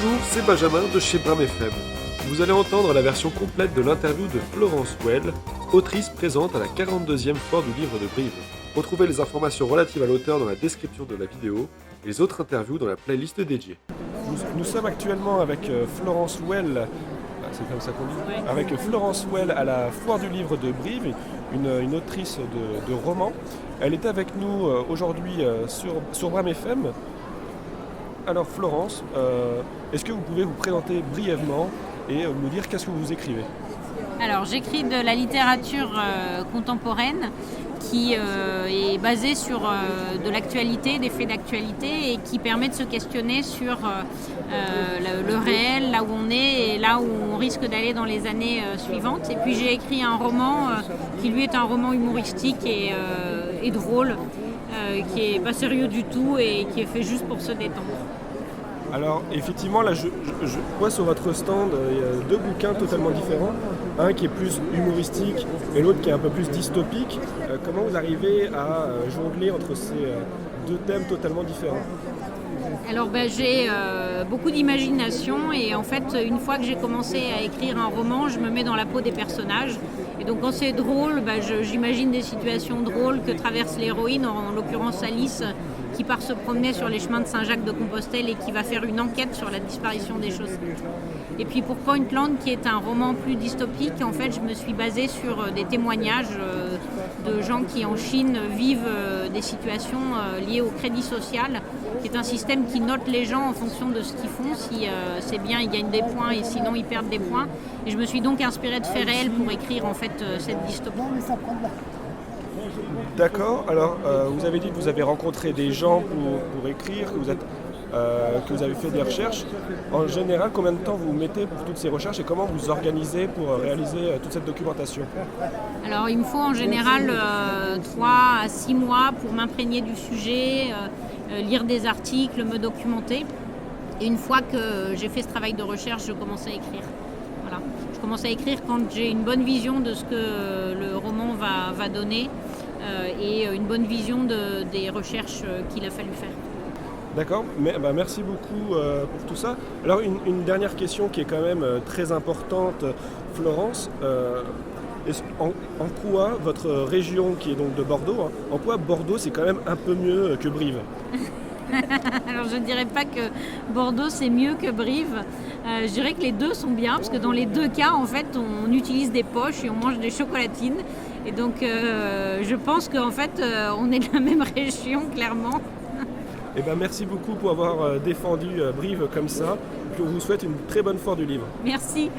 Bonjour, c'est Benjamin de chez Bram FM. Vous allez entendre la version complète de l'interview de Florence Well, autrice présente à la 42e foire du livre de Brive. Retrouvez les informations relatives à l'auteur dans la description de la vidéo et les autres interviews dans la playlist dédiée. Nous sommes actuellement avec Florence Well, c'est comme ça qu'on dit, avec Florence Well à la foire du livre de Brive, une autrice de romans. Elle est avec nous aujourd'hui sur Bram FM. Alors Florence, est-ce que vous pouvez vous présenter brièvement et nous dire qu'est-ce que vous écrivez ? Alors j'écris de la littérature contemporaine qui est basée sur de l'actualité, des faits d'actualité et qui permet de se questionner sur le réel, là où on est et là où on risque d'aller dans les années suivantes. Et puis j'ai écrit un roman qui lui est un roman humoristique et drôle, qui n'est pas sérieux du tout et qui est fait juste pour se détendre. Alors effectivement, là je vois sur votre stand il y a deux bouquins totalement différents, un qui est plus humoristique et l'autre qui est un peu plus dystopique. Comment vous arrivez à jongler entre ces deux thèmes totalement différents ? Alors j'ai beaucoup d'imagination et en fait une fois que j'ai commencé à écrire un roman, je me mets dans la peau des personnages et donc quand c'est drôle, j'imagine des situations drôles que traverse l'héroïne, en l'occurrence Alice, qui part se promener sur les chemins de Saint-Jacques-de-Compostelle et qui va faire une enquête sur la disparition des chaussettes. Et puis pour Pointland, qui est un roman plus dystopique, en fait je me suis basée sur des témoignages de gens qui en Chine vivent des situations liées au crédit social, qui est un système qui note les gens en fonction de ce qu'ils font. Si c'est bien, ils gagnent des points et sinon ils perdent des points. Et je me suis donc inspirée de faits réels pour écrire en fait cette dystopie. D'accord, alors vous avez dit que vous avez rencontré des gens pour écrire, que vous avez fait des recherches. En général, combien de temps vous mettez pour toutes ces recherches et comment vous organisez pour réaliser toute cette documentation ? Alors il me faut en général 3 à 6 mois pour m'imprégner du sujet, lire des articles, me documenter. Et une fois que j'ai fait ce travail de recherche, je commence à écrire. Voilà. Je commence à écrire quand j'ai une bonne vision de ce que le roman va donner et une bonne vision des recherches qu'il a fallu faire. D'accord, merci beaucoup pour tout ça. Alors une dernière question qui est quand même très importante, Florence. En quoi votre région, qui est donc de Bordeaux, en quoi Bordeaux c'est quand même un peu mieux que Brive ? Alors je ne dirais pas que Bordeaux c'est mieux que Brive. Je dirais que les deux sont bien parce que dans les deux cas en fait on utilise des poches et on mange des chocolatines. Et donc je pense qu'en fait on est de la même région clairement. Merci beaucoup pour avoir défendu Brive comme ça. Je vous souhaite une très bonne foire du livre. Merci.